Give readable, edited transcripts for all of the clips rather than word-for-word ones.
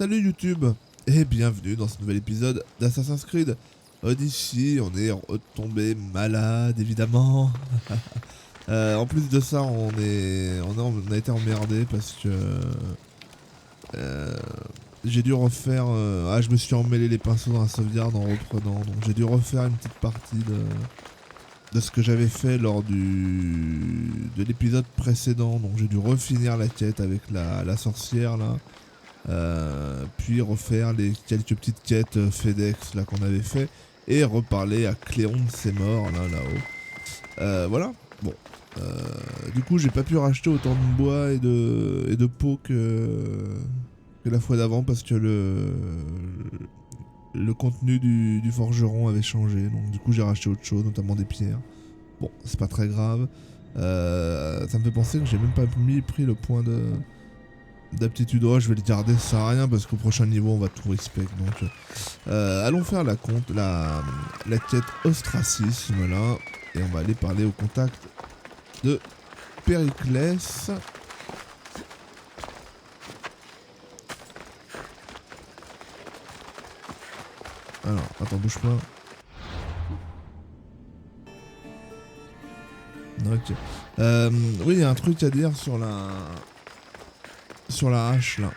Salut YouTube et bienvenue dans ce nouvel épisode d'Assassin's Creed Odyssey. On est retombé malade évidemment. En plus de ça, on a été emmerdé parce que j'ai dû refaire. Je me suis emmêlé les pinceaux dans la sauvegarde en reprenant, donc j'ai dû refaire une petite partie de ce que j'avais fait lors de l'épisode précédent. Donc j'ai dû refinir la quête avec la sorcière là. Puis refaire les quelques petites quêtes FedEx là qu'on avait fait et reparler à Cléon de ses morts là-haut. Voilà. Bon. Du coup j'ai pas pu racheter autant de bois et de peau que la fois d'avant parce que le contenu du forgeron avait changé. Donc du coup j'ai racheté autre chose, notamment des pierres. Bon, c'est pas très grave. Ça me fait penser que j'ai même pas pris le point d'aptitude. Je vais le garder, ça sert à rien parce qu'au prochain niveau on va tout respect. Donc allons faire la quête ostracisme là. Et on va aller parler au contact de Périclès. Alors, attends, bouge pas. Ok. Oui, il y a un truc à dire sur la hache là.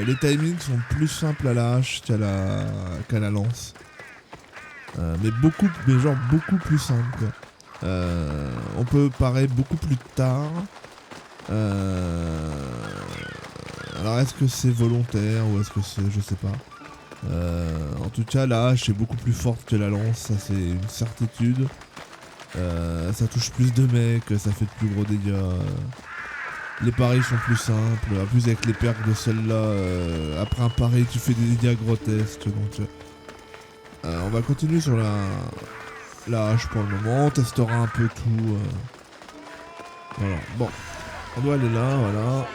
Les timings sont plus simples à la hache qu'à la lance. Mais beaucoup plus simple quoi. On peut parer beaucoup plus tard. Alors est-ce que c'est volontaire ou est-ce que c'est... je sais pas. En tout cas la hache est beaucoup plus forte que la lance, ça c'est une certitude. Ça touche plus de mecs, ça fait de plus gros dégâts. Les paris sont plus simples, en plus avec les perks de celle-là, après un pari tu fais des dégâts grotesques. Donc on va continuer sur la hache pour le moment, on testera un peu tout. Voilà, bon, on doit aller là, voilà.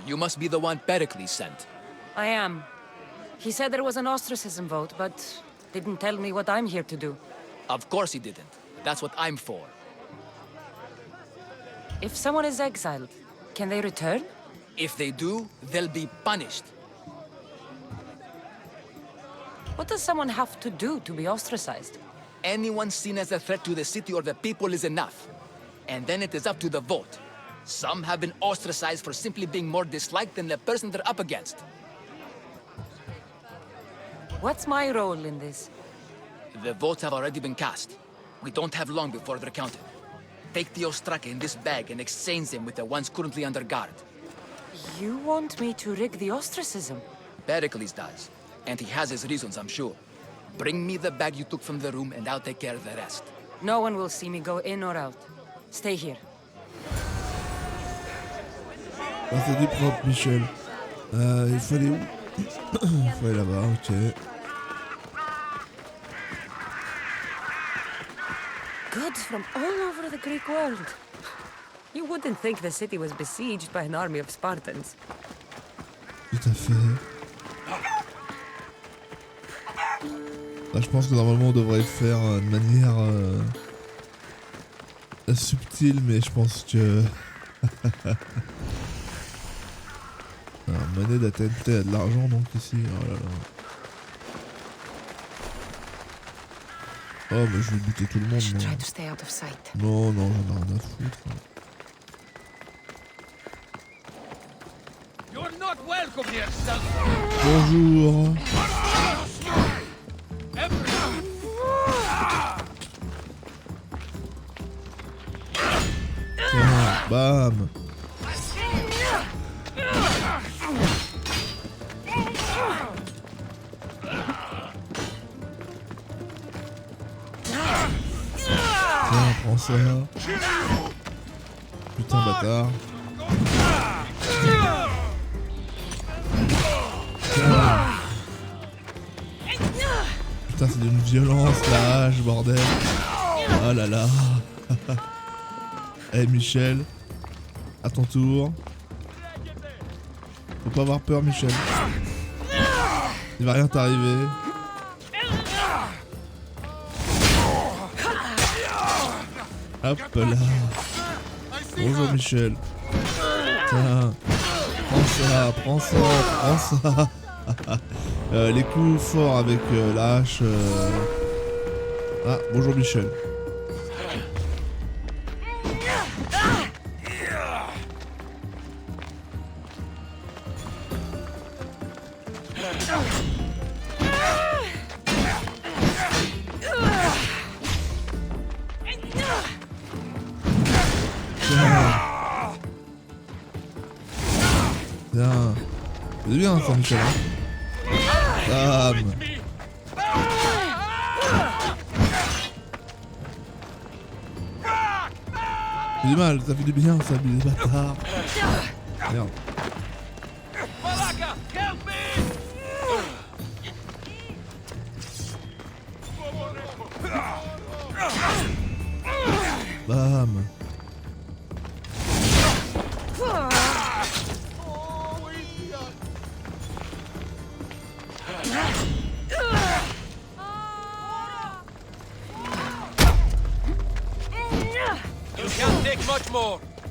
You must be the one Pericles sent. I am. He said there was an ostracism vote, but didn't tell me what I'm here to do. Of course he didn't. That's what I'm for. If someone is exiled, can they return? If they do, they'll be punished. What does someone have to do to be ostracized? Anyone seen as a threat to the city or the people is enough. And then it is up to the vote. Some have been ostracized for simply being more disliked than the person they're up against. What's my role in this? The votes have already been cast. We don't have long before they're counted. Take the Ostraka in this bag and exchange them with the ones currently under guard. You want me to rig the ostracism? Pericles does. And he has his reasons, I'm sure. Bring me the bag you took from the room and I'll take care of the rest. No one will see me go in or out. Stay here. Ah, c'est du propre, Michel. Il faut aller où? Il faut aller là-bas, ok. Goods from all over the Greek world. You wouldn't think the city was besieged by an army of Spartans. Tout à fait. Là, je pense que normalement on devrait le faire de manière subtile, mais je pense que... Alors, monnaie d'Athènes, putain, il y a de l'argent donc ici, oh là là. Oh, mais je vais buter tout le monde, non. Non, j'en ai rien à foutre. Bonjour. Tiens, bam. Tiens, prends ça. Putain, bâtard. Putain, c'est d'une violence la hache, bordel. Oh là là. Eh Michel, à ton tour. Faut pas avoir peur, Michel. Il va rien t'arriver. Hop là. Bonjour Michel. Tiens. Prends ça. Les coups forts avec la hache. Ah, bonjour Michel. Bien. C'est bien ça, Michel. Bam. Ça fait du mal, ça fait du bien, ça, les bâtards. Merde. Bam.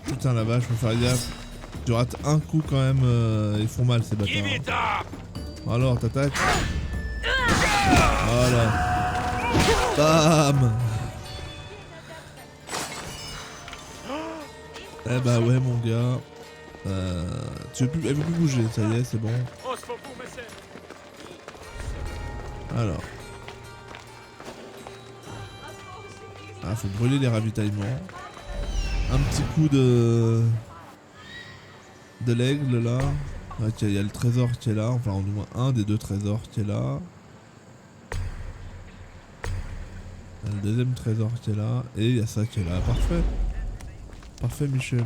Putain la vache, faut faire gaffe. Tu rates un coup quand même, ils font mal ces bâtards. Alors t'attaques. Voilà. Bam. Eh bah ouais mon gars. Elle veut plus bouger, ça y est, c'est bon. Alors. Ah, faut brûler les ravitaillements. Un petit coup de l'aigle là. Il y a le trésor qui est là, enfin au moins un des deux trésors qui est là. Il y a le deuxième trésor qui est là. Et il y a ça qui est là. Parfait. Parfait Michel.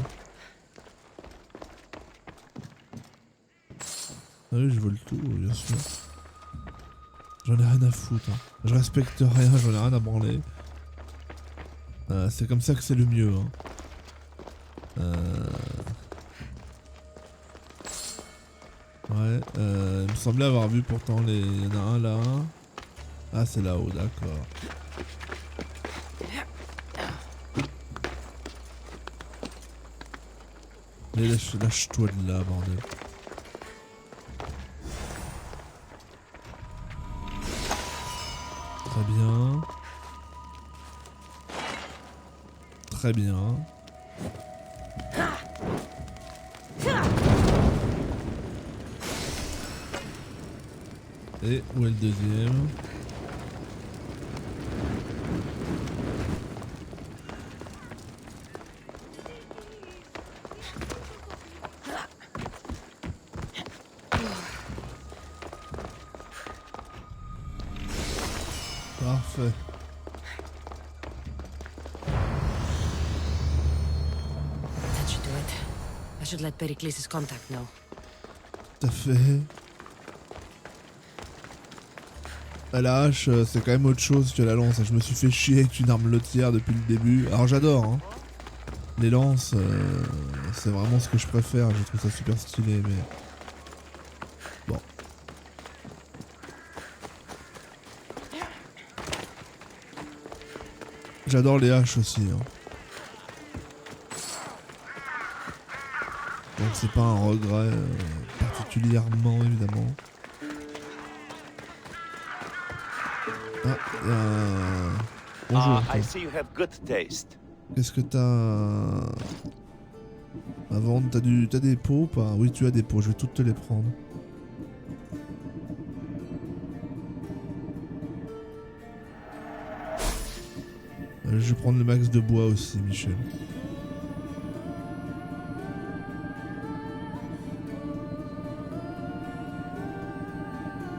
Ah oui, je vole tout, bien sûr. J'en ai rien à foutre. Hein. Je respecte rien, j'en ai rien à branler. C'est comme ça que c'est le mieux. Hein. Ouais, il me semblait avoir vu pourtant les... Il y en a un là. Ah, c'est là-haut, d'accord. Mais lâche-toi de là, bordel. Très bien. Très bien. Et où est le deuxième? Parfait. That should do it. I should let Pericles' contact know. Tout à fait. La hache, c'est quand même autre chose que la lance. Je me suis fait chier avec une arme lotière depuis le début. Alors j'adore, hein. Les lances, c'est vraiment ce que je préfère. Je trouve ça super stylé, mais... Bon. J'adore les haches aussi, hein. Donc c'est pas un regret particulièrement, évidemment. Ah, bonjour. I see you have good taste. Qu'est-ce que t'as à vendre? T'as des pots ou pas? Oui, tu as des pots, je vais toutes te les prendre. Je vais prendre le max de bois aussi, Michel.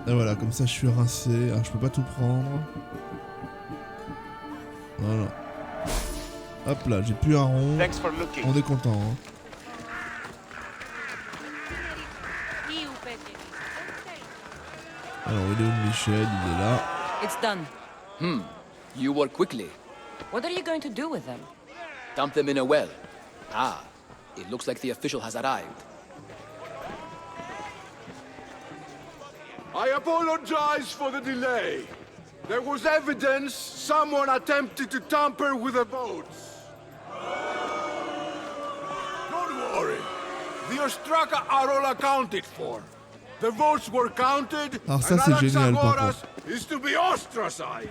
Et voilà, comme ça je suis rincé. Alors je peux pas tout prendre. Voilà. Hop là, j'ai plus un rond. On est content. Hein. Alors il est où Michel? Il est là. It's done. You work quickly. What are you going to do with them? Dump them in a well. Ah, it looks like the official has arrived. I apologize for the delay. There was evidence someone attempted to tamper with the votes. Don't worry. The Ostraka are all accounted for. The votes were counted, Alors ça, and c'est génial, par Anaxagoras is to be ostracized.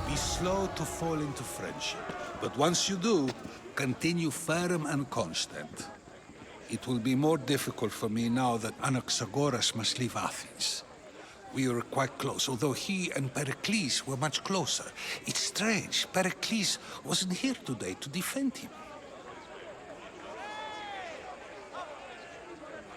Be slow to fall into friendship, but once you do, continue firm and constant. It will be more difficult for me now that Anaxagoras must leave Athens. We were quite close, although he and Pericles were much closer. It's strange, Pericles wasn't here today to defend him.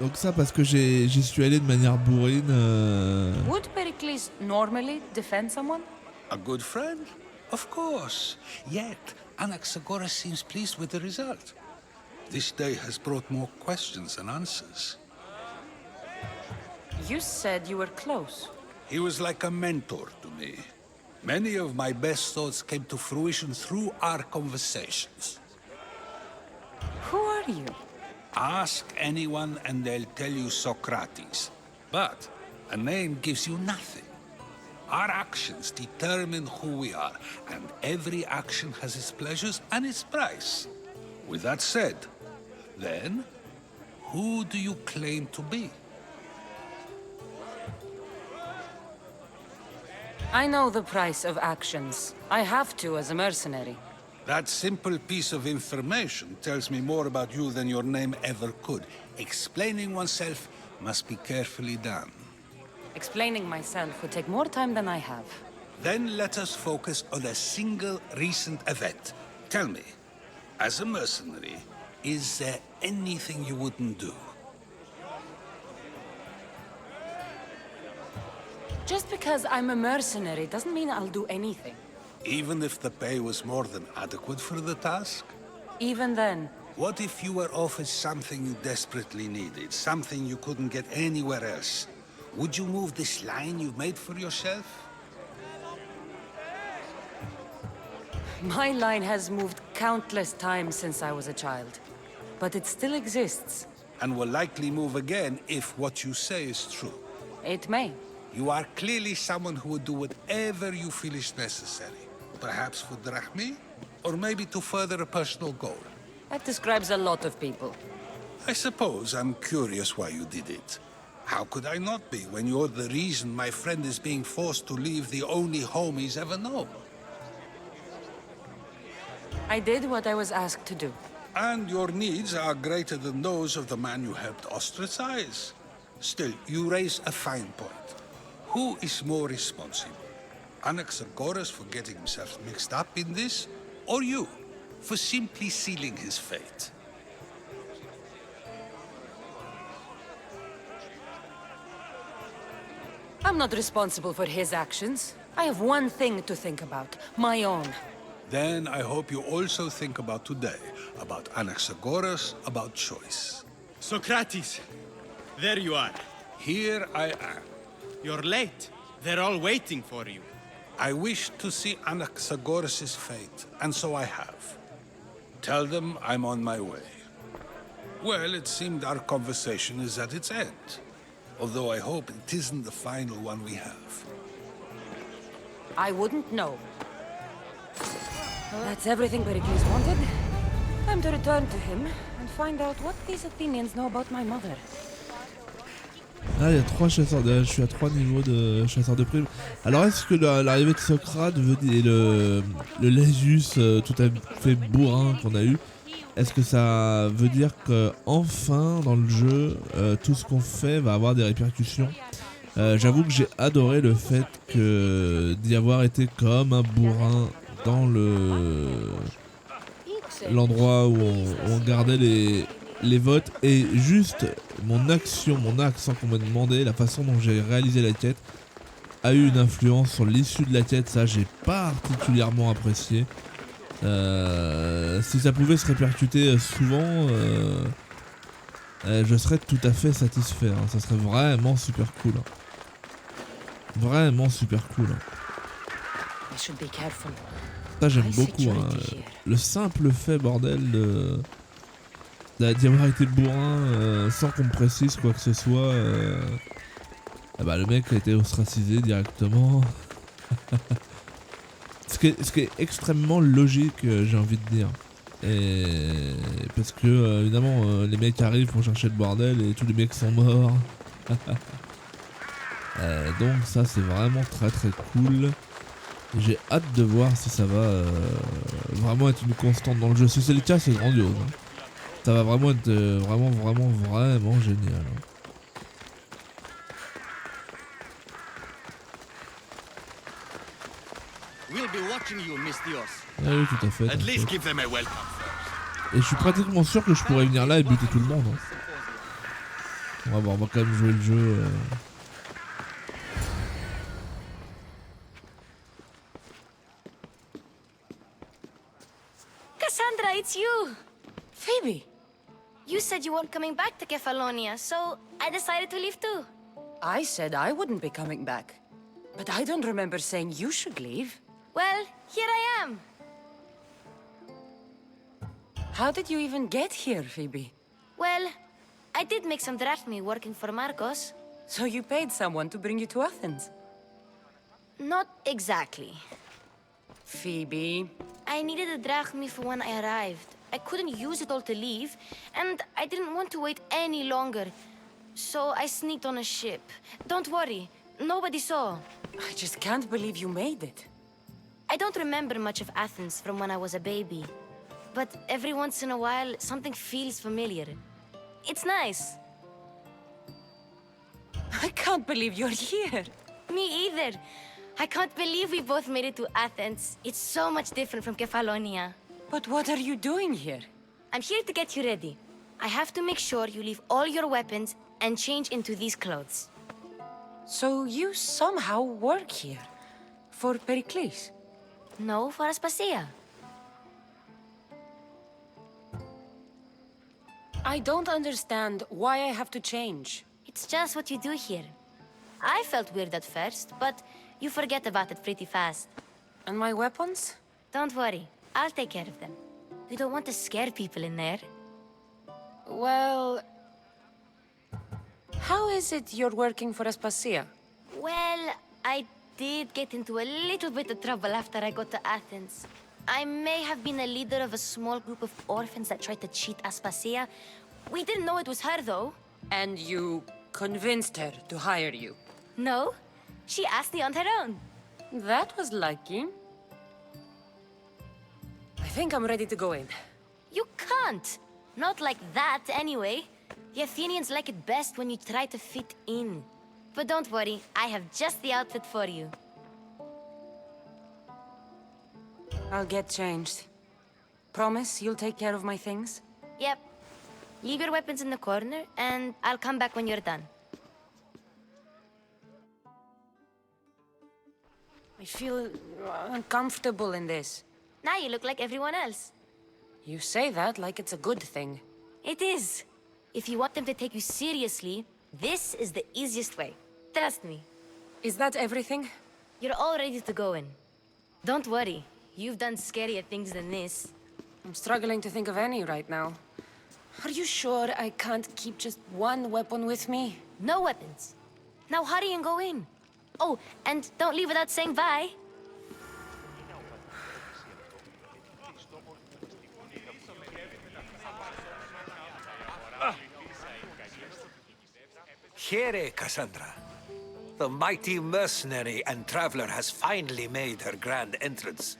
Donc ça parce que j'y suis allé de manière bourrine. Would Pericles normally defend someone? A good friend? Of course. Yet, Anaxagoras seems pleased with the result. This day has brought more questions than answers. You said you were close. He was like a mentor to me. Many of my best thoughts came to fruition through our conversations. Who are you? Ask anyone and they'll tell you Socrates. But a name gives you nothing. Our actions determine who we are, and every action has its pleasures and its price. With that said, then, who do you claim to be? I know the price of actions. I have to as a mercenary. That simple piece of information tells me more about you than your name ever could. Explaining oneself must be carefully done. Explaining myself would take more time than I have. Then let us focus on a single recent event. Tell me, as a mercenary, is there anything you wouldn't do? Just because I'm a mercenary doesn't mean I'll do anything. Even if the pay was more than adequate for the task? Even then, What if you were offered something you desperately needed, something you couldn't get anywhere else? Would you move this line you've made for yourself? my line has moved countless times since I was a child. But it still exists. And will likely move again if what you say is true. It may. You are clearly someone who would do whatever you feel is necessary. Perhaps for drachmae, or maybe to further a personal goal. That describes a lot of people. I suppose I'm curious why you did it. How could I not be when you're the reason my friend is being forced to leave the only home he's ever known? I did what I was asked to do. And your needs are greater than those of the man you helped ostracize. Still, you raise a fine point. Who is more responsible? Anaxagoras for getting himself mixed up in this, or you for simply sealing his fate? I'm not responsible for his actions. I have one thing to think about, my own. Then I hope you also think about today, about Anaxagoras, about choice. Socrates! There you are. Here I am. You're late. They're all waiting for you. I wish to see Anaxagoras' fate, and so I have. Tell them I'm on my way. Well, it seemed our conversation is at its end. Although I hope it isn't the final one we have. I wouldn't know. That's everything Pericles wanted. Time to return to him and find out what these Athenians know about my mother. Ah, il y a 3 chasseurs de... Je suis à 3 niveaux de chasseurs de primes. Alors est-ce que l'arrivée de Socrate veut dire, et le Lésus tout à fait bourrin qu'on a eu, est-ce que ça veut dire que enfin dans le jeu tout ce qu'on fait va avoir des répercussions? J'avoue que j'ai adoré le fait d'y avoir été comme un bourrin dans l'endroit où on gardait les votes, et juste mon accent qu'on m'a demandé, la façon dont j'ai réalisé la quête a eu une influence sur l'issue de la quête. Ça j'ai particulièrement apprécié. Si ça pouvait se répercuter souvent, je serais tout à fait satisfait, hein. Ça serait vraiment super cool, hein. Vraiment super cool, hein. I should be careful. Ça j'aime beaucoup, hein. Le simple fait, bordel, d'y avoir été bourrin sans qu'on me précise quoi que ce soit, Ah bah le mec a été ostracisé directement. ce qui est extrêmement logique, j'ai envie de dire. Et parce que évidemment les mecs arrivent pour chercher le bordel et tous les mecs sont morts. Donc ça c'est vraiment très très cool. J'ai hâte de voir si ça va vraiment être une constante dans le jeu. Si c'est le cas, c'est grandiose. Hein. Ça va vraiment être vraiment génial. Hein. We'll be watching you, Miss Dios. Ah oui, tout à fait. At least give them a welcome first. Et je suis pratiquement sûr que je pourrais venir là et buter tout le monde. Hein. On va voir, on va quand même jouer le jeu. Cassandra, it's you! Phoebe! You said you weren't coming back to Kefalonia, so I decided to leave too. I said I wouldn't be coming back. But I don't remember saying you should leave. Well, here I am. How did you even get here, Phoebe? Well, I did make some drachmi working for Marcos. So you paid someone to bring you to Athens? Not exactly. Phoebe... I needed a drachmi for when I arrived. I couldn't use it all to leave, and I didn't want to wait any longer. So I sneaked on a ship. Don't worry, nobody saw. I just can't believe you made it. I don't remember much of Athens from when I was a baby. But every once in a while, something feels familiar. It's nice. I can't believe you're here. Me either. I can't believe we both made it to Athens. It's so much different from Kefalonia. But what are you doing here? I'm here to get you ready. I have to make sure you leave all your weapons and change into these clothes. So you somehow work here? For Pericles? No, for Aspasia. I don't understand why I have to change. It's just what you do here. I felt weird at first, but you forget about it pretty fast. And my weapons? Don't worry, I'll take care of them. We don't want to scare people in there. Well... How is it you're working for Aspasia? Well, I did get into a little bit of trouble after I got to Athens. I may have been a leader of a small group of orphans that tried to cheat Aspasia. We didn't know it was her, though. And you convinced her to hire you? No, she asked me on her own. That was lucky. I think I'm ready to go in. You can't. Not like that, anyway. The Athenians like it best when you try to fit in. But don't worry, I have just the outfit for you. I'll get changed. Promise you'll take care of my things? Yep. Leave your weapons in the corner, and I'll come back when you're done. I feel uncomfortable in this. Now you look like everyone else. You say that like it's a good thing. It is. If you want them to take you seriously, this is the easiest way. Trust me. Is that everything? You're all ready to go in. Don't worry. You've done scarier things than this. I'm struggling to think of any right now. Are you sure I can't keep just one weapon with me? No weapons. Now hurry and go in. Oh, and don't leave without saying bye. Here, Cassandra. The mighty mercenary and traveler has finally made her grand entrance.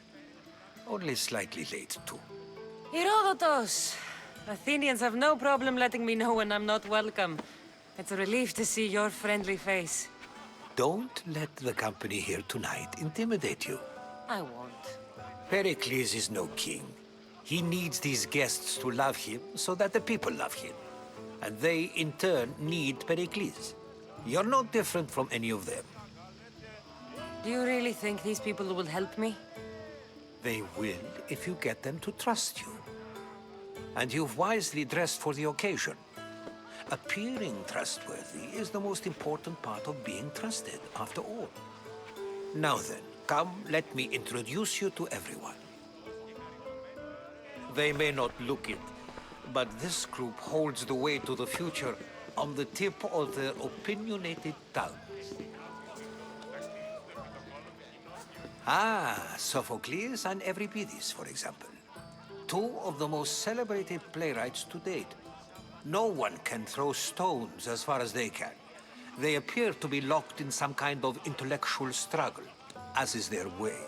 Only slightly late, too. Herodotos! Athenians have no problem letting me know when I'm not welcome. It's a relief to see your friendly face. Don't let the company here tonight intimidate you. I won't. Pericles is no king. He needs these guests to love him so that the people love him. And they, in turn, need Pericles. You're no different from any of them. Do you really think these people will help me? They will if you get them to trust you. And you've wisely dressed for the occasion. Appearing trustworthy is the most important part of being trusted, after all. Now then, come, let me introduce you to everyone. They may not look it, but this group holds the way to the future on the tip of their opinionated tongues. Ah, Sophocles and Euripides, for example. Two of the most celebrated playwrights to date. No one can throw stones as far as they can. They appear to be locked in some kind of intellectual struggle, as is their way.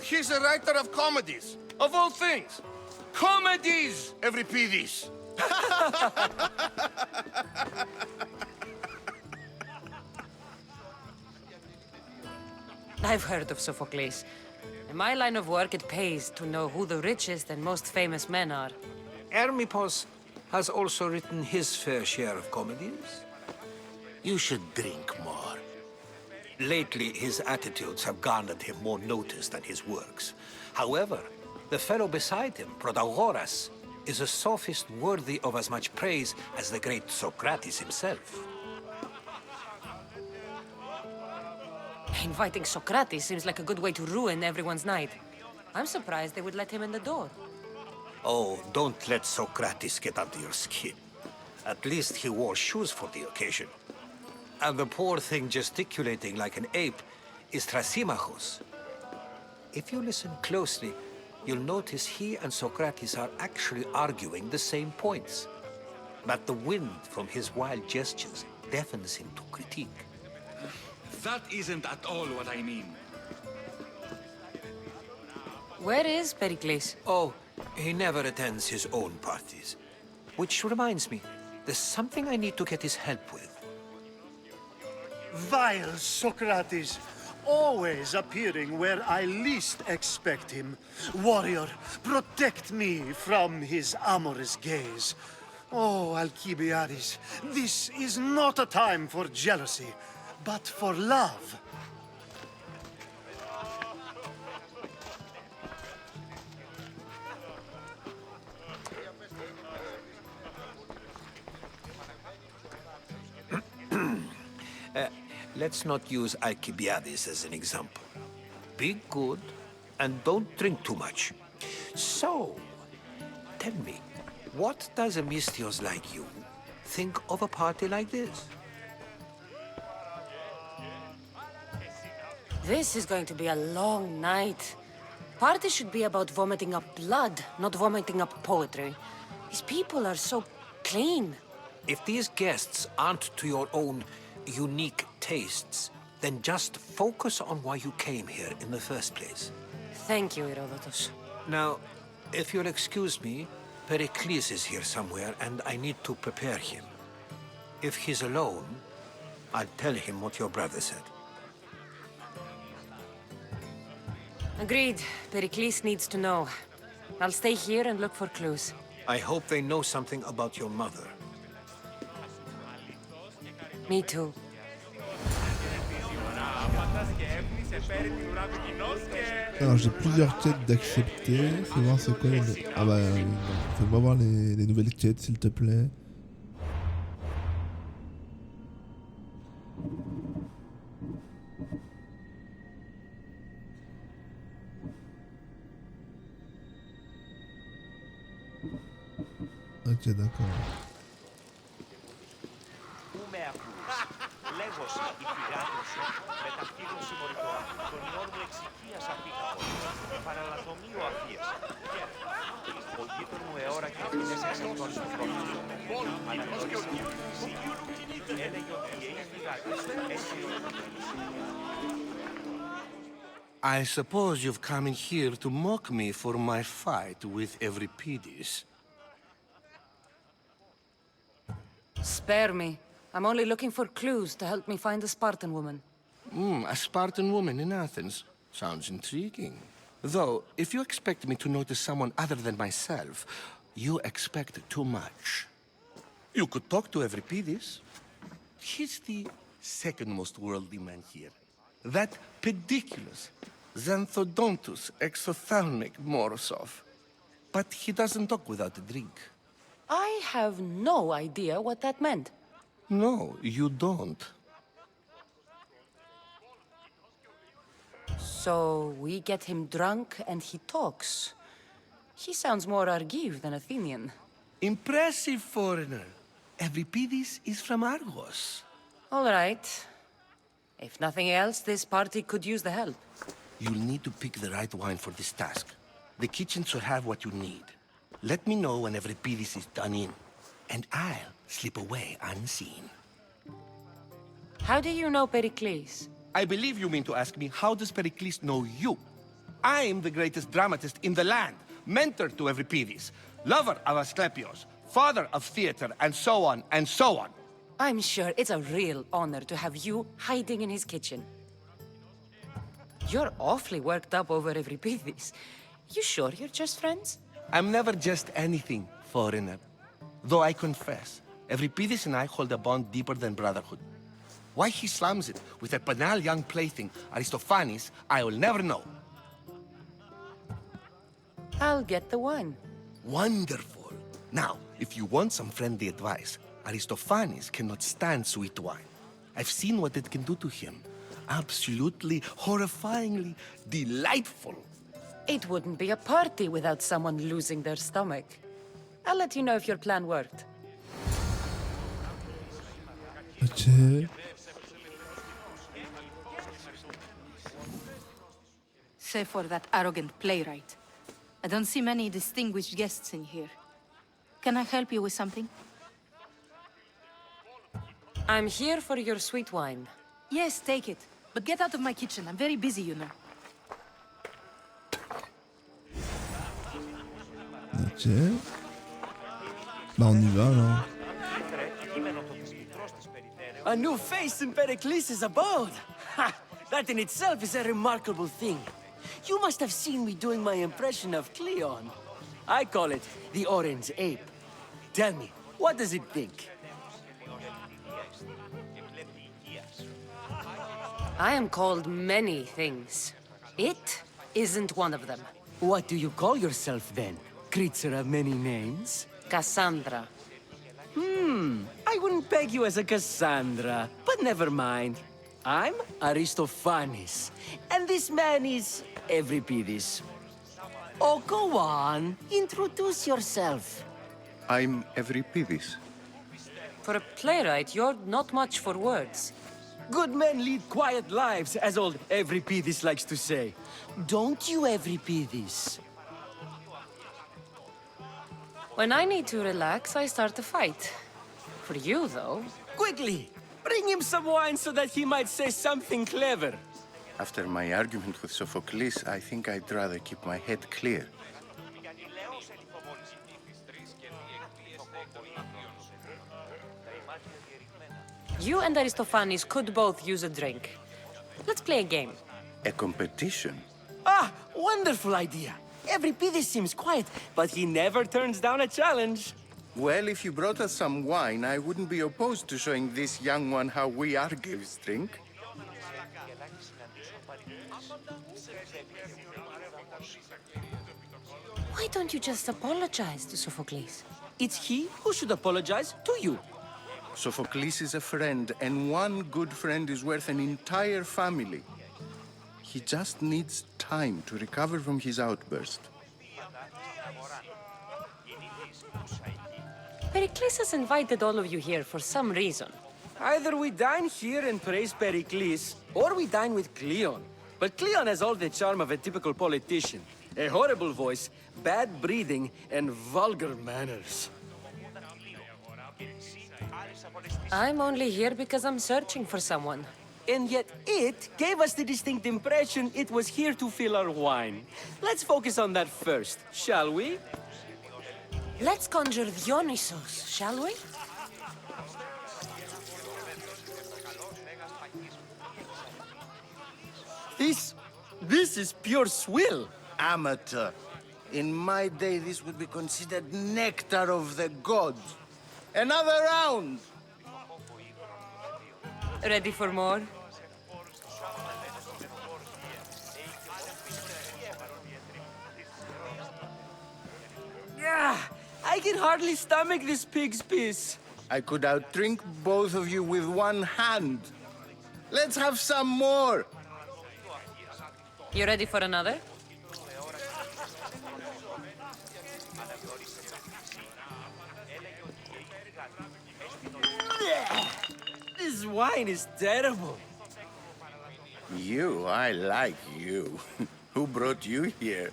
He's a writer of comedies, of all things. Comedies, Euripides. I've heard of Sophocles. In my line of work, it pays to know who the richest and most famous men are. Hermippos has also written his fair share of comedies. You should drink more. Lately, his attitudes have garnered him more notice than his works. However, the fellow beside him, Protagoras, is a sophist worthy of as much praise as the great Socrates himself. Inviting Socrates seems like a good way to ruin everyone's night. I'm surprised they would let him in the door. Oh, don't let Socrates get under your skin. At least he wore shoes for the occasion. And the poor thing gesticulating like an ape is Thrasymachos. If you listen closely, you'll notice he and Socrates are actually arguing the same points. But the wind from his wild gestures deafens him to critique. That isn't at all what I mean. Where is Pericles? Oh, he never attends his own parties. Which reminds me, there's something I need to get his help with. Vile Socrates, always appearing where I least expect him. Warrior, protect me from his amorous gaze. Oh, Alcibiades, this is not a time for jealousy, but for love. Let's not use Alcibiades as an example. Be good and don't drink too much. So, tell me, what does a Misthios like you think of a party like this? This is going to be a long night. Party should be about vomiting up blood, not vomiting up poetry. These people are so clean. If these guests aren't to your own unique tastes, then just focus on why you came here in the first place. Thank you, Herodotus. Now, if you'll excuse me, Pericles is here somewhere and I need to prepare him. If he's alone, I'll tell him what your brother said. Agreed. Pericles needs to know. I'll stay here and look for clues. I hope they know something about your mother. Me too. Alors j'ai plusieurs quêtes d'accepter. Fais voir c'est quoi les... Ah bah non. Fais-moi voir les nouvelles quêtes s'il te plaît. Ok d'accord. I suppose you've come in here to mock me for my fight with Euripides. Spare me. I'm only looking for clues to help me find a Spartan woman. A Spartan woman in Athens. Sounds intriguing. Though, if you expect me to notice someone other than myself, you expect too much. You could talk to Euripides. He's the second most worldly man here. That pediculous, xanthodontus exophthalmic Morosov. But he doesn't talk without a drink. I have no idea what that meant. No, you don't. So we get him drunk and he talks. He sounds more Argive than Athenian. Impressive foreigner. Euripides is from Argos. All right. If nothing else, this party could use the help. You'll need to pick the right wine for this task. The kitchen should have what you need. Let me know when Evripidis is done in, and I'll slip away unseen. How do you know Pericles? I believe you mean to ask me, how does Pericles know you? I'm the greatest dramatist in the land, mentor to Evripidis, lover of Asclepios, father of theater, and so on, and so on. I'm sure it's a real honor to have you hiding in his kitchen. You're awfully worked up over Evripidis. You sure you're just friends? I'm never just anything, foreigner. Though I confess, Evripidis and I hold a bond deeper than brotherhood. Why he slams it with a banal young plaything, Aristophanes, I will never know. I'll get the wine. Wonderful. Now, if you want some friendly advice, Aristophanes cannot stand sweet wine. I've seen what it can do to him. Absolutely, horrifyingly delightful. It wouldn't be a party without someone losing their stomach. I'll let you know if your plan worked. Ok. Save for that arrogant playwright. I don't see many distinguished guests in here. Can I help you with something? I'm here for your sweet wine. Yes, take it. But get out of my kitchen. I'm very busy, you know. Ok. Bah on y va alors. A new face in Pericles' abode! Ha! That in itself is a remarkable thing. You must have seen me doing my impression of Cleon. I call it the Orange Ape. Tell me, what does it think? I am called many things. It isn't one of them. What do you call yourself then? Creature of many names? Cassandra. I wouldn't peg you as a Cassandra, but never mind. I'm Aristophanes, and this man is Evripidis. Oh, go on. Introduce yourself. I'm Evripidis. For a playwright, you're not much for words. Good men lead quiet lives, as old Evripidis likes to say. Don't you, Evripidis? When I need to relax, I start a fight. For you, though... Quickly! Bring him some wine so that he might say something clever. After my argument with Sophocles, I think I'd rather keep my head clear. You and Aristophanes could both use a drink. Let's play a game. A competition? Ah, wonderful idea. Evripidis seems quiet, but he never turns down a challenge. Well, if you brought us some wine, I wouldn't be opposed to showing this young one how we Argives drink. Why don't you just apologize to Sophocles? It's he who should apologize to you. Sophocles is a friend, and one good friend is worth an entire family. He just needs time to recover from his outburst. Pericles has invited all of you here for some reason. Either we dine here and praise Pericles, or we dine with Cleon. But Cleon has all the charm of a typical politician. A horrible voice, bad breeding, and vulgar manners. I'm only here because I'm searching for someone. And yet it gave us the distinct impression it was here to fill our wine. Let's focus on that first, shall we? Let's conjure Dionysos, shall we? This is pure swill. Amateur. In my day, this would be considered nectar of the gods. Another round! Ready for more? I can hardly stomach this pig's piss. I could outdrink both of you with one hand. Let's have some more! You ready for another? This wine is terrible. You, I like you. Who brought you here?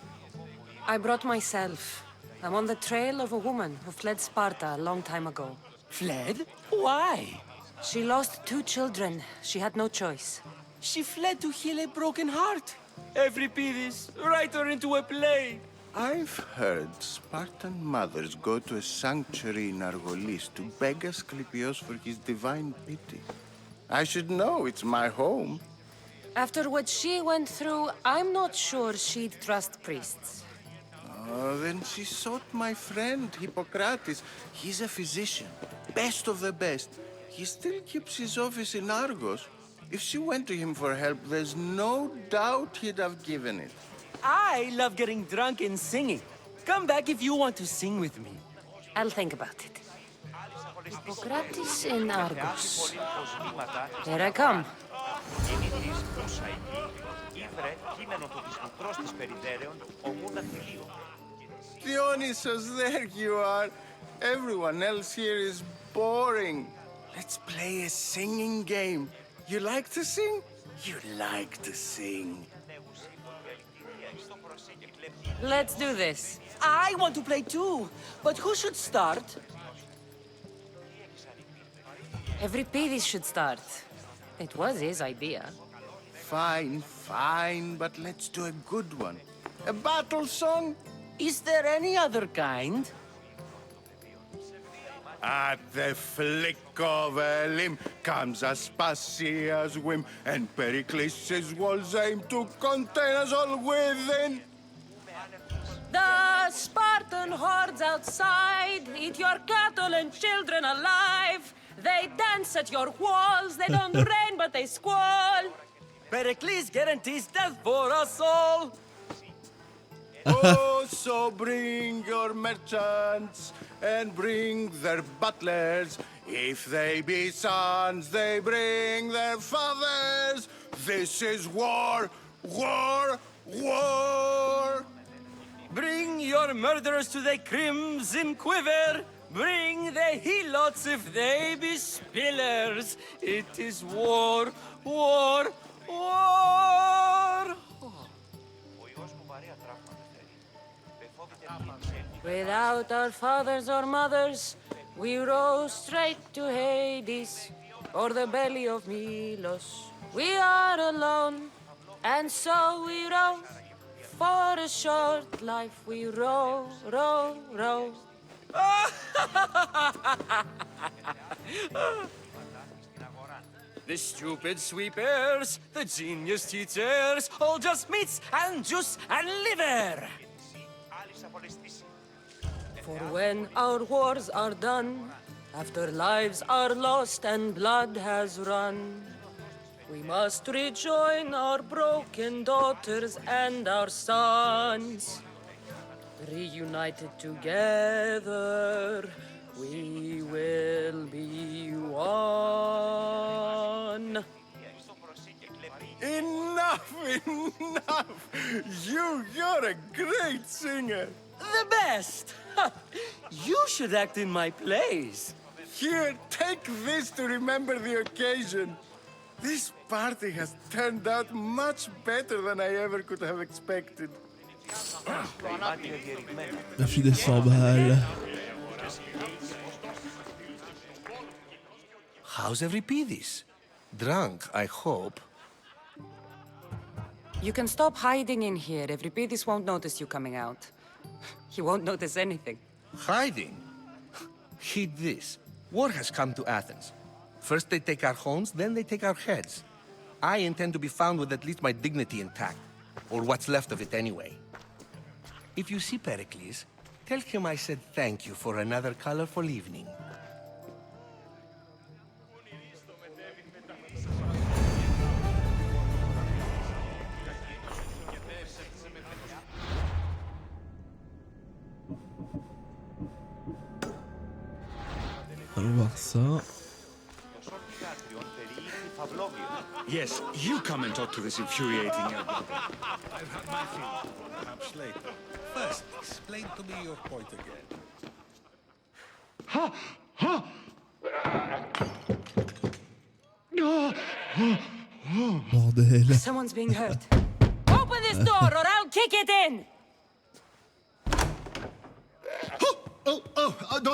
I brought myself. I'm on the trail of a woman who fled Sparta a long time ago. Fled? Why? She lost 2 children. She had no choice. She fled to heal a broken heart. Euripides, write her into a play. I've heard Spartan mothers go to a sanctuary in Argolis to beg Asclepios for his divine pity. I should know, it's my home. After what she went through, I'm not sure she'd trust priests. Oh, then she sought my friend, Hippocrates. He's a physician, best of the best. He still keeps his office in Argos. If she went to him for help, there's no doubt he'd have given it. I love getting drunk and singing. Come back if you want to sing with me. I'll think about it. Hippocrates in Argos. Here I come. Dionysus, there you are. Everyone else here is boring. Let's play a singing game. You like to sing? You like to sing. Let's do this. I want to play too, but who should start? Euripides should start. It was his idea. Fine, fine, but let's do a good one. A battle song? Is there any other kind? At the flick of a limb comes Aspasia's whim, and Pericles' walls aim to contain us all within. The Spartan hordes outside eat your cattle and children alive. They dance at your walls. They don't rain, but they squall. Pericles guarantees death for us all. Oh, so bring your merchants and bring their butlers. If they be sons, they bring their fathers. This is war, war, war. Bring your murderers to the crimson quiver. Bring the helots if they be spillers. It is war, war, war. Without our fathers or mothers, we row straight to Hades, or the belly of Milos. We are alone, and so we row. For a short life we row, row, row. The stupid sweepers, the genius teachers, all just meats and juice and liver. For when our wars are done, after lives are lost and blood has run, we must rejoin our broken daughters and our sons. Reunited together, we will be one. Enough, enough! You're a great singer. The best! You should act in my plays. Here, take this to remember the occasion. This party has turned out much better than I ever could have expected. La fille des 100 balles. How's Euripides? Drunk, I hope. You can stop hiding in here. Euripides won't notice you coming out. He won't notice anything. Hiding? Heed this. War has come to Athens. First they take our homes, then they take our heads. I intend to be found with at least my dignity intact. Or what's left of it anyway. If you see Pericles, tell him I said thank you for another colorful evening. Allons voir ça. Yes, you come and talk to this infuriating young brother. I've had my fill. Perhaps later. First, explain to me your point again. Ha! Ha! Bordel. Someone's being hurt. Open this door or I'll kick it in!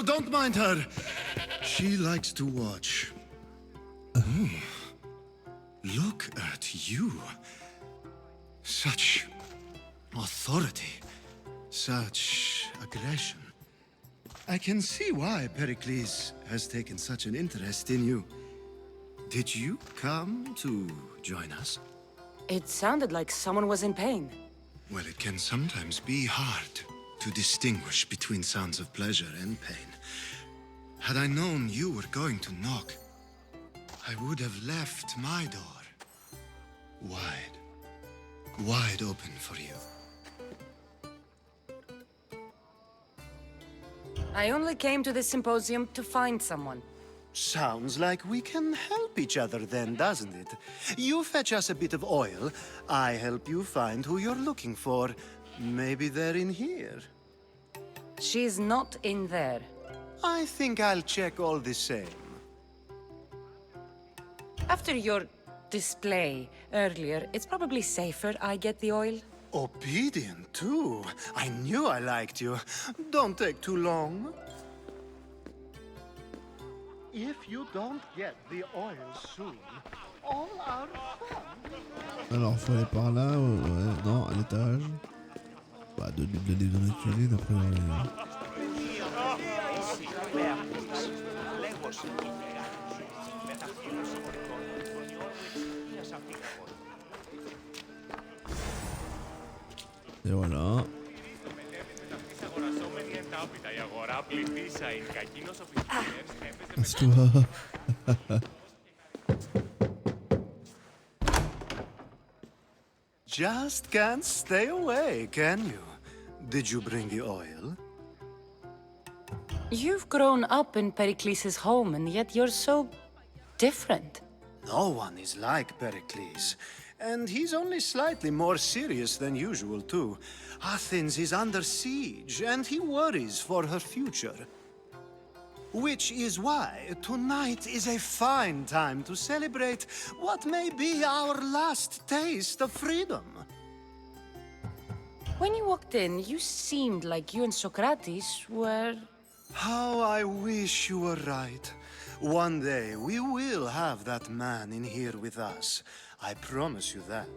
Don't mind her. She likes to watch. Oh, look at you. Such authority. Such aggression. I can see why Pericles has taken such an interest in you. Did you come to join us? It sounded like someone was in pain. Well, it can sometimes be hard to distinguish between sounds of pleasure and pain. Had I known you were going to knock, I would have left my door wide open for you. I only came to this symposium to find someone. Sounds like we can help each other then, doesn't it? You fetch us a bit of oil, I help you find who you're looking for. Maybe they're in here. She's not in there. I think I'll check all the same. After your display earlier, it's probably safer I get the oil. Obedient, too. I knew I liked you. Don't take too long. If you don't get the oil soon, all our fun. Alors, faut aller par là, ouais, non, à l'étage. Bah, de cuisine, après, et voilà. Assis-toi. Just can't stay away, can you? Did you bring the oil? You've grown up in Pericles' home, and yet you're so different. No one is like Pericles. And he's only slightly more serious than usual, too. Athens is under siege, and he worries for her future. Which is why tonight is a fine time to celebrate what may be our last taste of freedom. When you walked in, you seemed like you and Socrates were... How I wish you were right. One day we will have that man in here with us. I promise you that.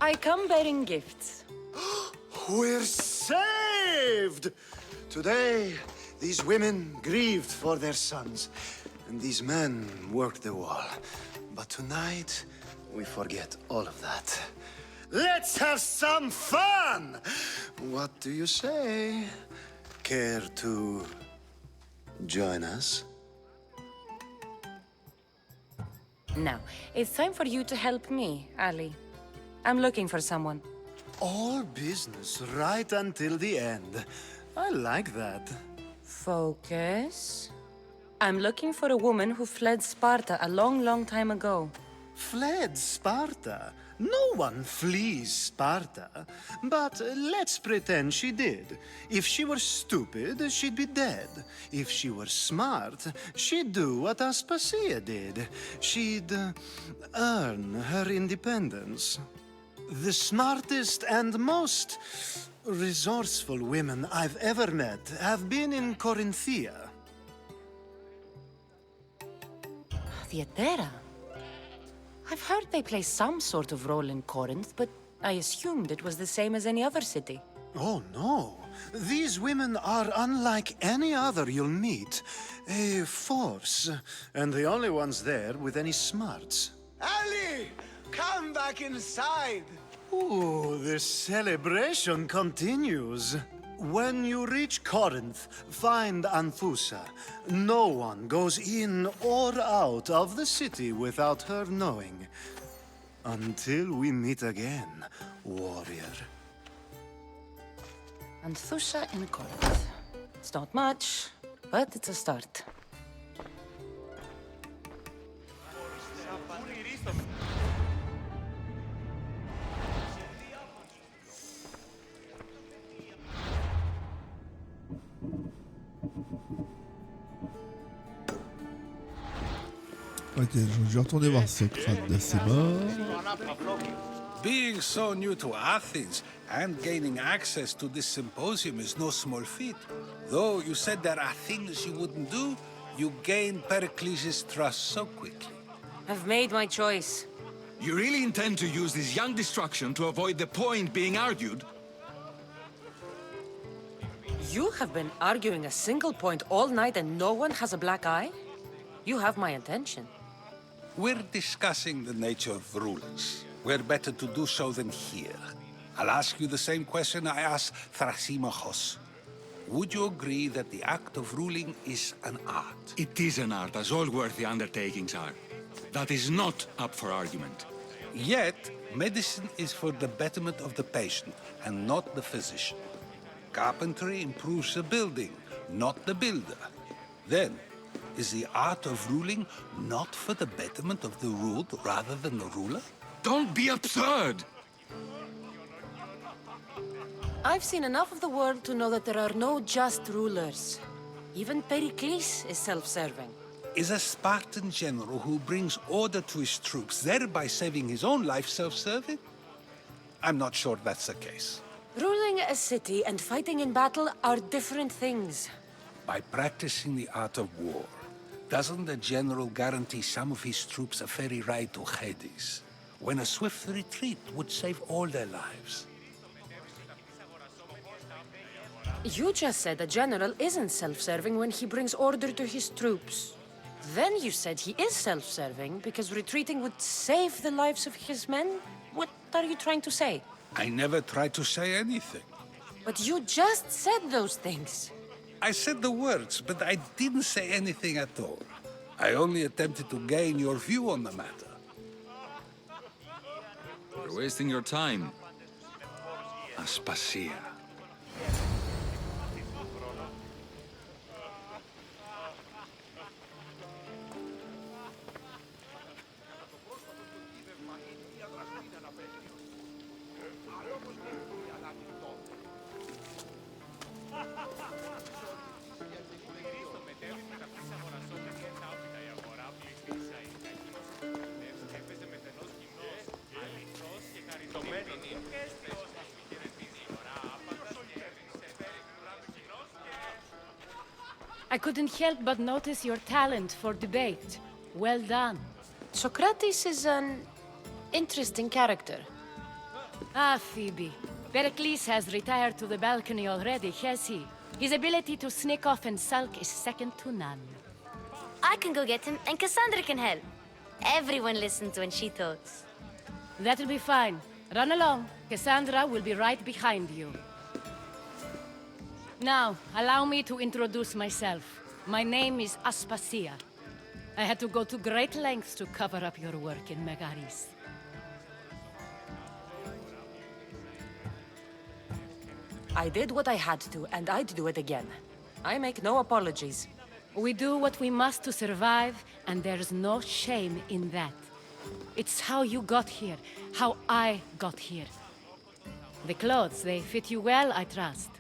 I come bearing gifts. We're saved! Today, these women grieved for their sons, and these men worked the wall. But tonight, we forget all of that. Let's have some fun! What do you say? Care to join us? Now, it's time for you to help me, Ali. I'm looking for someone. All business right until the end. I like that. Focus. I'm looking for a woman who fled Sparta a long, long time ago. Fled Sparta? No one flees Sparta. But let's pretend she did. If she were stupid, she'd be dead. If she were smart, she'd do what Aspasia did. She'd earn her independence. The smartest and most resourceful women I've ever met have been in Corinthia. Theatera? I've heard they play some sort of role in Corinth, but I assumed it was the same as any other city. Oh, no. These women are unlike any other you'll meet. A force, and the only ones there with any smarts. Ali! Come back inside! Ooh, the celebration continues. When you reach Corinth, find Anthusa. No one goes in or out of the city without her knowing. Until we meet again, warrior. Anthusa in Corinth. It's not much, but it's a start. Ok, je vais retourner voir Socrate de ses morts. Being so new to Athens and gaining access to this symposium is no small feat. Though you said there are things you wouldn't do, you gained Pericles' trust so quickly. I've made my choice. You really intend to use this young destruction to avoid the point being argued? You have been arguing a single point all night and no one has a black eye? You have my attention. We're discussing the nature of rulers. Where better to do so than here? I'll ask you the same question I asked Thrasymachos. Would you agree that the act of ruling is an art? It is an art, as all worthy undertakings are. That is not up for argument. Yet, medicine is for the betterment of the patient, and not the physician. Carpentry improves the building, not the builder. Then, is the art of ruling not for the betterment of the ruled rather than the ruler? Don't be absurd! I've seen enough of the world to know that there are no just rulers. Even Pericles is self-serving. Is a Spartan general who brings order to his troops, thereby saving his own life, self-serving? I'm not sure that's the case. Ruling a city and fighting in battle are different things. By practicing the art of war, doesn't the general guarantee some of his troops a ferry ride to Hades, when a swift retreat would save all their lives? You just said a general isn't self-serving when he brings order to his troops. Then you said he is self-serving because retreating would save the lives of his men? What are you trying to say? I never tried to say anything. But you just said those things. I said the words, but I didn't say anything at all. I only attempted to gain your view on the matter. You're wasting your time. Aspasia. I couldn't help but notice your talent for debate. Well done. Socrates is an interesting character. Ah, Phoebe. Pericles has retired to the balcony already, has he? His ability to sneak off and sulk is second to none. I can go get him, and Cassandra can help. Everyone listens when she talks. That'll be fine. Run along. Cassandra will be right behind you. Now, allow me to introduce myself. My name is Aspasia. I had to go to great lengths to cover up your work in Megaris. I did what I had to, and I'd do it again. I make no apologies. We do what we must to survive, and there's no shame in that. It's how you got here, how I got here. The clothes, they fit you well, I trust.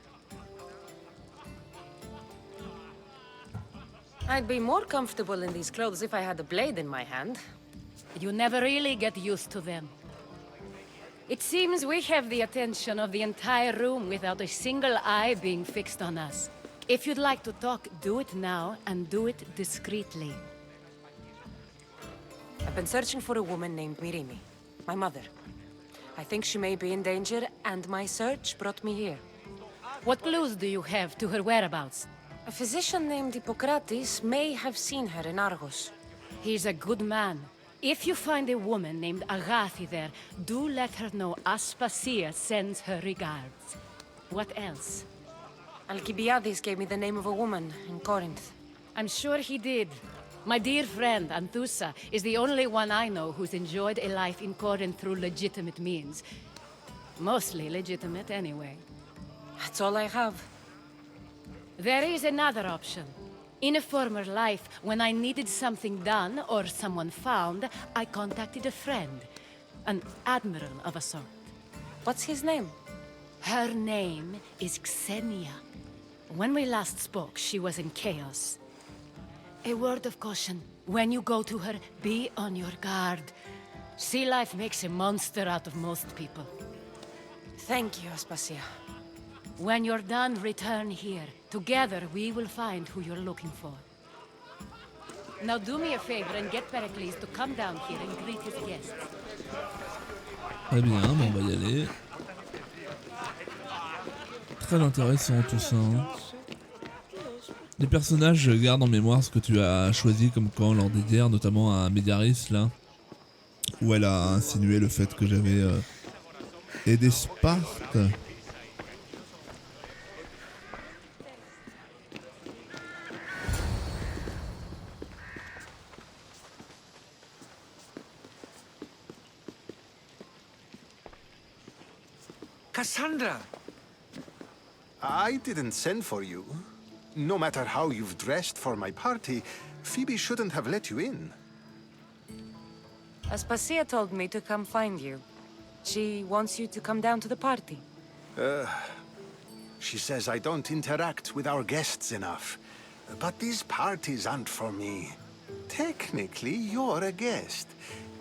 I'd be more comfortable in these clothes if I had a blade in my hand. You never really get used to them. It seems we have the attention of the entire room without a single eye being fixed on us. If you'd like to talk, do it now, and do it discreetly. I've been searching for a woman named Mirimi, my mother. I think she may be in danger, and my search brought me here. What clues do you have to her whereabouts? A physician named Hippocrates may have seen her in Argos. He's a good man. If you find a woman named Agathi there, do let her know Aspasia sends her regards. What else? Alcibiades gave me the name of a woman in Corinth. I'm sure he did. My dear friend, Anthusa, is the only one I know who's enjoyed a life in Corinth through legitimate means. Mostly legitimate, anyway. That's all I have. There is another option. In a former life, when I needed something done or someone found, I contacted a friend. An admiral of a sort. What's his name? Her name is Xenia. When we last spoke, she was in chaos. A word of caution. When you go to her, be on your guard. Sea life makes a monster out of most people. Thank you, Aspasia. When you're done, return here. Together, we will find who you're looking for. Now do me a favor and get Pericles to come down here and greet his guests. Très bien, bon, on va y aller. Très intéressant tout ça. Hein. Les personnages, je garde en mémoire ce que tu as choisi comme camp lors des guerres, notamment à Médiaris, là, où elle a insinué le fait que j'avais aidé Sparte. Cassandra! I didn't send for you. No matter how you've dressed for my party, Phoebe shouldn't have let you in. Aspasia told me to come find you. She wants you to come down to the party. She says I don't interact with our guests enough. But these parties aren't for me. Technically, you're a guest.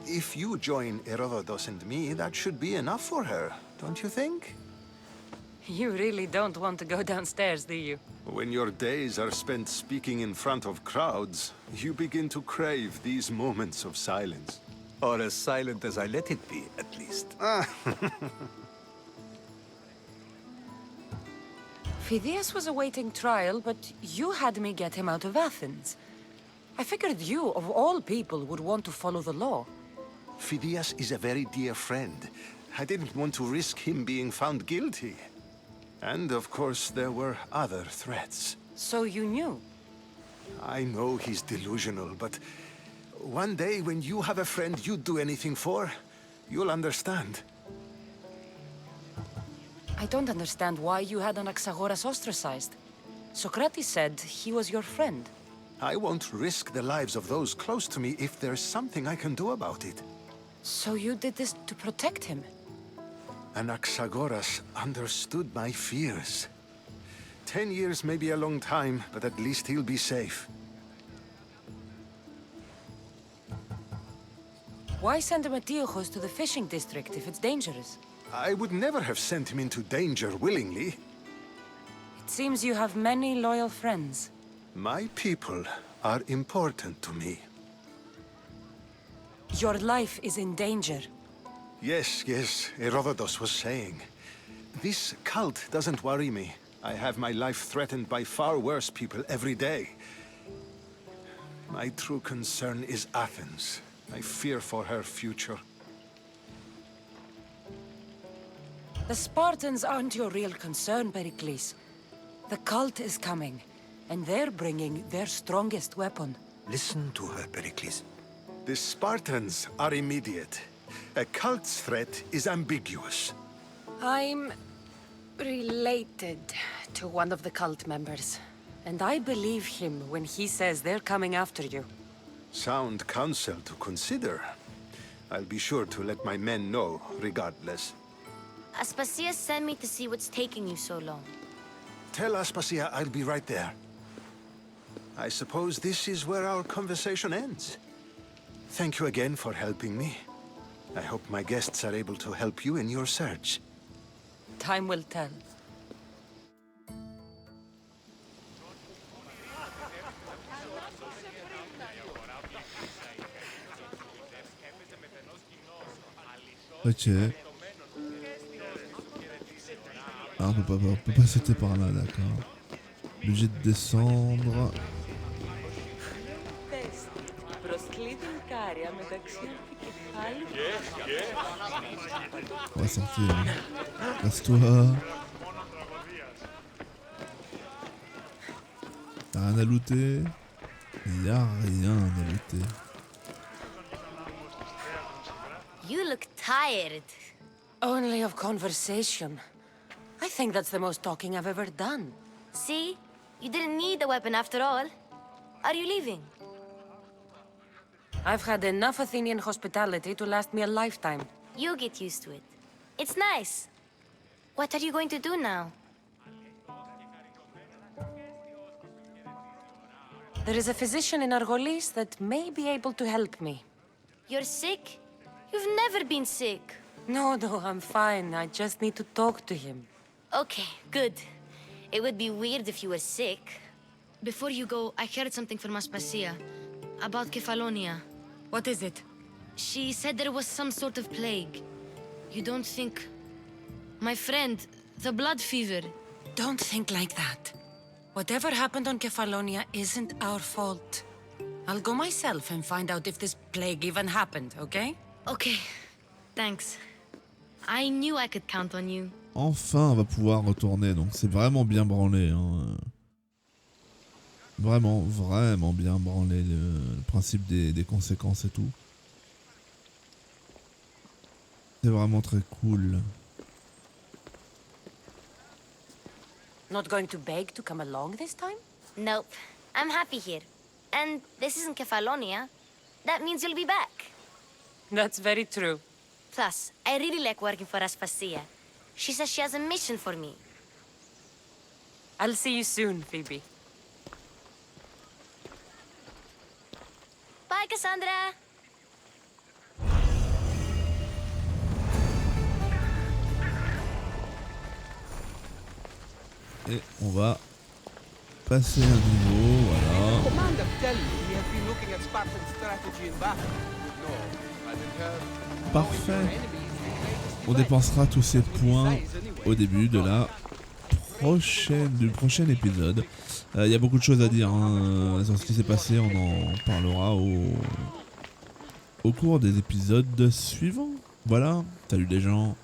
If you join Herodotus and me, that should be enough for her, don't you think? You really don't want to go downstairs, do you? When your days are spent speaking in front of crowds, you begin to crave these moments of silence. Or as silent as I let it be, at least. Phidias was awaiting trial, but you had me get him out of Athens. I figured you, of all people, would want to follow the law. Phidias is a very dear friend. I didn't want to risk him being found guilty. And of course, there were other threats. So you knew? I know he's delusional, but one day when you have a friend you'd do anything for, you'll understand. I don't understand why you had Anaxagoras ostracized. Socrates said he was your friend. I won't risk the lives of those close to me if there's something I can do about it. So you did this to protect him? Anaxagoras understood my fears. 10 years may be a long time, but at least he'll be safe. Why send Metiochos to the fishing district if it's dangerous? I would never have sent him into danger willingly. It seems you have many loyal friends. My people are important to me. Your life is in danger. Yes, Herodotus was saying. This cult doesn't worry me. I have my life threatened by far worse people every day. My true concern is Athens. I fear for her future. The Spartans aren't your real concern, Pericles. The cult is coming, and they're bringing their strongest weapon. Listen to her, Pericles. The Spartans are immediate. A cult's threat is ambiguous. I'm related to one of the cult members, and I believe him when he says they're coming after you. Sound counsel to consider. I'll be sure to let my men know, regardless. Aspasia sent me to see what's taking you so long. Tell Aspasia I'll be right there. I suppose this is where our conversation ends. Thank you again for helping me. I hope my guests are able to help you in your search. Time will tell. Ok. Ah, on peut pas sauter par là, d'accord. Obligé de descendre. On va sortir. Casse-toi. Y'a rien à looter. Y'a rien à looter. You look tired. Only of conversation. I think that's the most talking I've ever done. See? You didn't need the weapon after all. Are you leaving? I've had enough Athenian hospitality to last me a lifetime. You get used to it. It's nice. What are you going to do now? There is a physician in Argolis that may be able to help me. You're sick? You've never been sick. No, I'm fine. I just need to talk to him. Okay, good. It would be weird if you were sick. Before you go, I heard something from Aspasia about Kefalonia. What is it? She said there was some sort of plague. You don't think... My friend, the blood fever. Don't think like that. Whatever happened on Kefalonia isn't our fault. I'll go myself and find out if this plague even happened, okay? Okay. Thanks. I knew I could count on you. Enfin, on va pouvoir retourner, donc c'est vraiment bien branlé. Hein. Vraiment bien branlé le principe des conséquences et tout. C'est vraiment très cool. Not going to beg to come along this time? Nope. I'm happy here. And this isn't Kefalonia. That means you'll be back. That's very true. Plus, I really like working for Aspasia. She says she has a mission for me. I'll see you soon, Phoebe. Bye, Cassandra! Et on va passer un niveau, voilà. Commander, tell me, we have been looking at Spartan strategy in battle. No, I didn't have... Parfait. On dépensera tous ces points au début de la du prochain épisode. Il y a beaucoup de choses à dire hein, sur ce qui s'est passé, on en parlera au cours des épisodes suivants. Voilà, salut les gens.